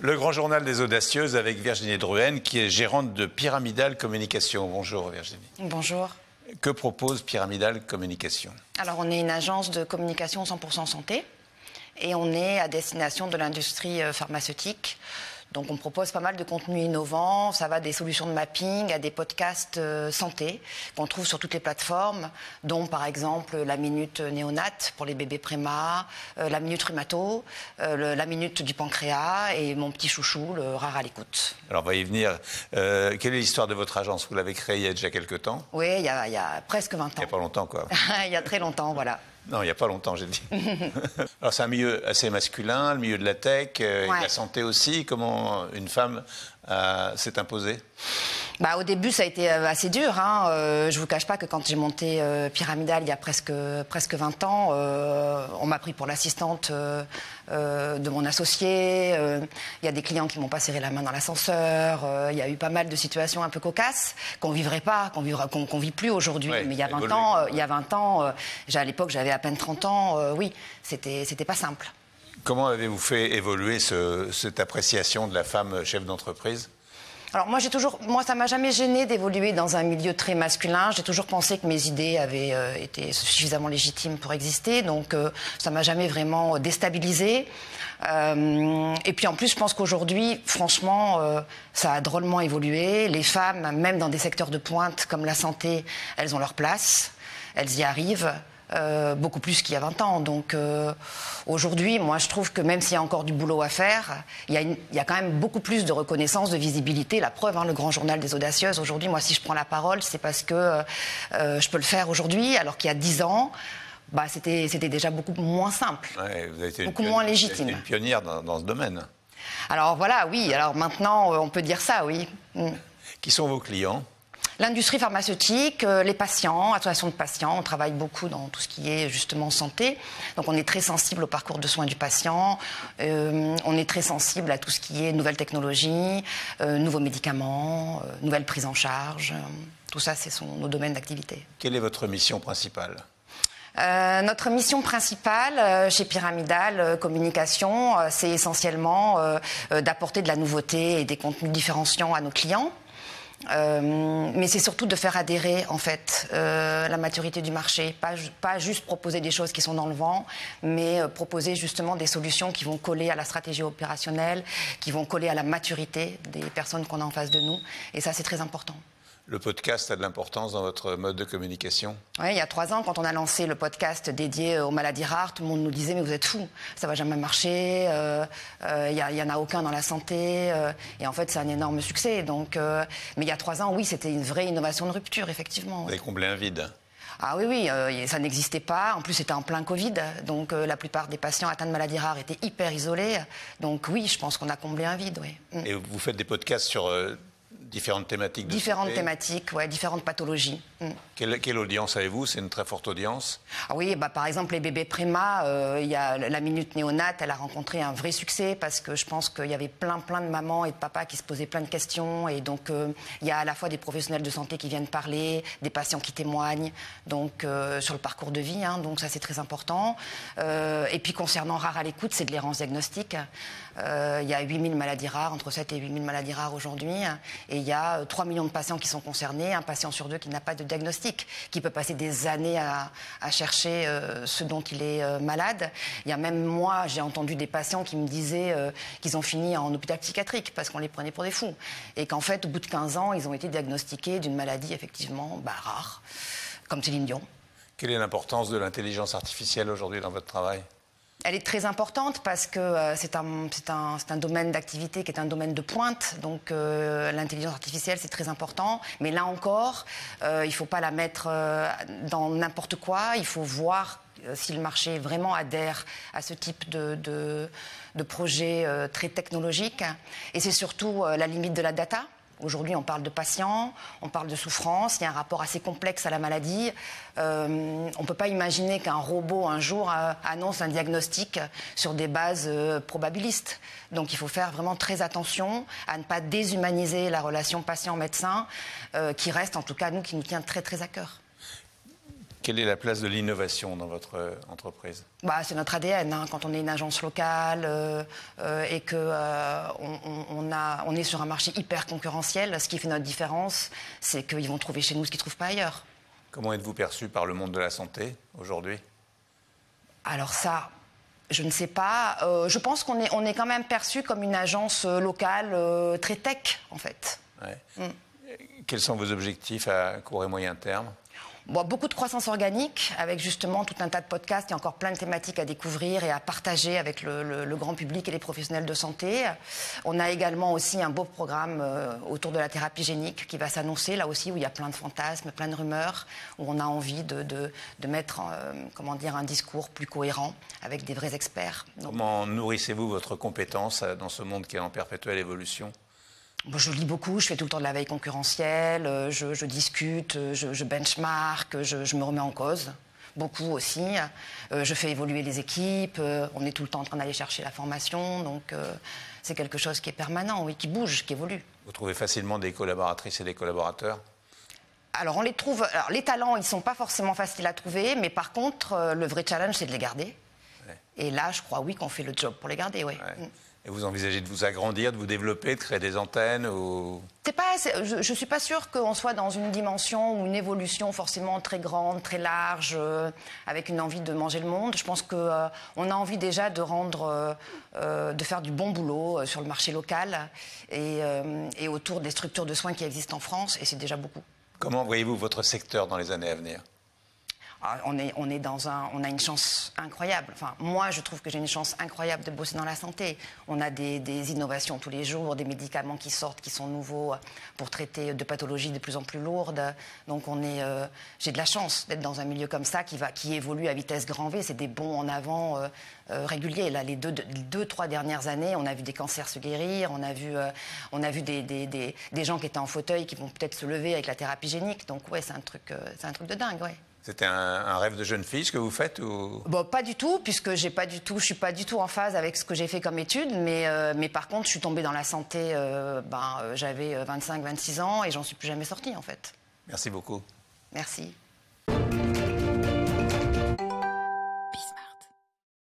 Le grand journal des audacieuses avec Virginie Drouhen, qui est gérante de Pyramidal Communication. Bonjour Virginie. Bonjour. Que propose Pyramidal Communication? Alors on est une agence de communication 100% santé et on est à destination de l'industrie pharmaceutique. Donc on propose pas mal de contenus innovants, ça va des solutions de mapping à des podcasts santé qu'on trouve sur toutes les plateformes, dont par exemple la Minute Néonate pour les bébés préma, la Minute Rhumato, la Minute du pancréas et mon petit chouchou, le Rare à l'écoute. Alors on va y venir. Quelle est l'histoire de votre agence? Vous l'avez créée il y a déjà quelques temps? Oui, il y a presque 20 ans. Il n'y a pas longtemps quoi. Il y a très longtemps, voilà. Non, il n'y a pas longtemps, j'ai dit. Alors, c'est un milieu assez masculin, le milieu de la tech, et de la santé aussi. Comment une femme s'est imposée? Au début, ça a été assez dur. Je ne vous cache pas que quand j'ai monté Pyramidal il y a presque 20 ans, on m'a pris pour l'assistante de mon associé. Il y a des clients qui m'ont pas serré la main dans l'ascenseur. Il y a eu pas mal de situations un peu cocasses qu'on vivrait pas, qu'on vit plus aujourd'hui. Ouais, mais il y a 20 ans, à l'époque, j'avais à peine 30 ans. Oui, c'était pas simple. Comment avez-vous fait évoluer cette appréciation de la femme chef d'entreprise? Alors moi, ça m'a jamais gêné d'évoluer dans un milieu très masculin. J'ai toujours pensé que mes idées avaient été suffisamment légitimes pour exister, donc ça m'a jamais vraiment déstabilisée. Et puis en plus, je pense qu'aujourd'hui, franchement, ça a drôlement évolué. Les femmes, même dans des secteurs de pointe comme la santé, elles ont leur place, elles y arrivent. Beaucoup plus qu'il y a 20 ans. Donc aujourd'hui, moi je trouve que même s'il y a encore du boulot à faire, il y a quand même beaucoup plus de reconnaissance, de visibilité. La preuve, le grand journal des audacieuses, aujourd'hui, moi si je prends la parole, c'est parce que je peux le faire aujourd'hui, alors qu'il y a 10 ans, c'était déjà beaucoup moins simple, vous avez été beaucoup moins légitime. Vous avez été une pionnière dans ce domaine. Alors voilà, oui, alors maintenant on peut dire ça, oui. Qui sont vos clients? L'industrie pharmaceutique, les patients, associations de patients, on travaille beaucoup dans tout ce qui est justement santé. Donc on est très sensible au parcours de soins du patient, on est très sensible à tout ce qui est nouvelles technologies, nouveaux médicaments, nouvelles prises en charge. Tout ça, ce sont nos domaines d'activité. Quelle est votre mission principale? Notre mission principale chez Pyramidal Communication, c'est essentiellement d'apporter de la nouveauté et des contenus différenciants à nos clients. Mais c'est surtout de faire adhérer en fait la maturité du marché, pas juste proposer des choses qui sont dans le vent, mais proposer justement des solutions qui vont coller à la stratégie opérationnelle, qui vont coller à la maturité des personnes qu'on a en face de nous, et ça c'est très important. Le podcast a de l'importance dans votre mode de communication? Oui, il y a 3 ans, quand on a lancé le podcast dédié aux maladies rares, tout le monde nous disait « mais vous êtes fous, ça va jamais marcher, il y en a aucun dans la santé ». Et en fait, c'est un énorme succès. Donc, mais il y a 3 ans, oui, c'était une vraie innovation de rupture, effectivement. Vous avez comblé un vide? Ah oui, ça n'existait pas. En plus, c'était en plein Covid. Donc, la plupart des patients atteints de maladies rares étaient hyper isolés. Donc oui, je pense qu'on a comblé un vide, oui. Et vous faites des podcasts sur différentes thématiques de Différentes santé. Thématiques, ouais, différentes pathologies. Quelle audience avez-vous? C'est une très forte audience? Ah oui, par exemple, les bébés préma, il y a la Minute Néonate, elle a rencontré un vrai succès parce que je pense qu'il y avait plein de mamans et de papas qui se posaient plein de questions. Et donc, il y a à la fois des professionnels de santé qui viennent parler, des patients qui témoignent donc, sur le parcours de vie. Donc ça, c'est très important. Et puis, concernant Rare à l'écoute, c'est de l'errance diagnostique. Il y a 8000 maladies rares, entre 7 et 8000 maladies rares aujourd'hui. Et il y a 3 millions de patients qui sont concernés, un patient sur 2 qui n'a pas de diagnostic, qui peut passer des années à chercher ce dont il est malade. Il y a même moi, j'ai entendu des patients qui me disaient qu'ils ont fini en hôpital psychiatrique parce qu'on les prenait pour des fous. Et qu'en fait, au bout de 15 ans, ils ont été diagnostiqués d'une maladie effectivement rare, comme Céline Dion. Quelle est l'importance de l'intelligence artificielle aujourd'hui dans votre travail? Elle est très importante parce que c'est un domaine d'activité qui est un domaine de pointe. Donc l'intelligence artificielle, c'est très important. Mais là encore, il ne faut pas la mettre dans n'importe quoi. Il faut voir si le marché vraiment adhère à ce type de projet très technologique. Et c'est surtout la limite de la data. Aujourd'hui, on parle de patients, on parle de souffrance, il y a un rapport assez complexe à la maladie. On ne peut pas imaginer qu'un robot, un jour, annonce un diagnostic sur des bases probabilistes. Donc il faut faire vraiment très attention à ne pas déshumaniser la relation patient-médecin, qui reste, en tout cas, qui nous tient très, très à cœur. Quelle est la place de l'innovation dans votre entreprise? C'est notre ADN. Hein. Quand on est une agence locale et qu'on est sur un marché hyper concurrentiel, ce qui fait notre différence, c'est qu'ils vont trouver chez nous ce qu'ils ne trouvent pas ailleurs. Comment êtes-vous perçu par le monde de la santé aujourd'hui? Alors ça, je ne sais pas. Je pense qu'on est quand même perçu comme une agence locale très tech, en fait. Ouais. Quels sont vos objectifs à court et moyen terme? Beaucoup de croissance organique, avec justement tout un tas de podcasts et encore plein de thématiques à découvrir et à partager avec le grand public et les professionnels de santé. On a également aussi un beau programme autour de la thérapie génique qui va s'annoncer, là aussi, où il y a plein de fantasmes, plein de rumeurs, où on a envie de mettre un discours plus cohérent avec des vrais experts. Donc, comment nourrissez-vous votre compétence dans ce monde qui est en perpétuelle évolution? Je lis beaucoup, je fais tout le temps de la veille concurrentielle, je discute, je benchmark, je me remets en cause, beaucoup aussi. Je fais évoluer les équipes, on est tout le temps en train d'aller chercher la formation, donc c'est quelque chose qui est permanent, oui, qui bouge, qui évolue. Vous trouvez facilement des collaboratrices et des collaborateurs? Alors on les trouve, les talents, ils ne sont pas forcément faciles à trouver, mais par contre, le vrai challenge, c'est de les garder. Ouais. Et là, je crois, oui, qu'on fait le job pour les garder, oui. Ouais. Et vous envisagez de vous agrandir, de vous développer, de créer des antennes ou... Je ne suis pas sûre qu'on soit dans une dimension ou une évolution forcément très grande, très large, avec une envie de manger le monde. Je pense qu'on a envie déjà de faire du bon boulot sur le marché local et autour des structures de soins qui existent en France, et c'est déjà beaucoup. Comment voyez-vous votre secteur dans les années à venir? On a une chance incroyable. Enfin, moi, je trouve que j'ai une chance incroyable de bosser dans la santé. On a des innovations tous les jours, des médicaments qui sortent, qui sont nouveaux pour traiter de pathologies de plus en plus lourdes. Donc, j'ai de la chance d'être dans un milieu comme ça qui évolue à vitesse grand V. C'est des bonds en avant réguliers. Là, les 2-3 dernières années, on a vu des cancers se guérir, on a vu des gens qui étaient en fauteuil qui vont peut-être se lever avec la thérapie génique. Donc, ouais, c'est un truc de dingue, ouais. C'était un rêve de jeune fille, ce que vous faites ou... Pas du tout, puisque je suis pas du tout en phase avec ce que j'ai fait comme études, mais par contre, je suis tombée dans la santé, j'avais 25-26 ans et j'en suis plus jamais sortie, en fait. Merci beaucoup. Merci.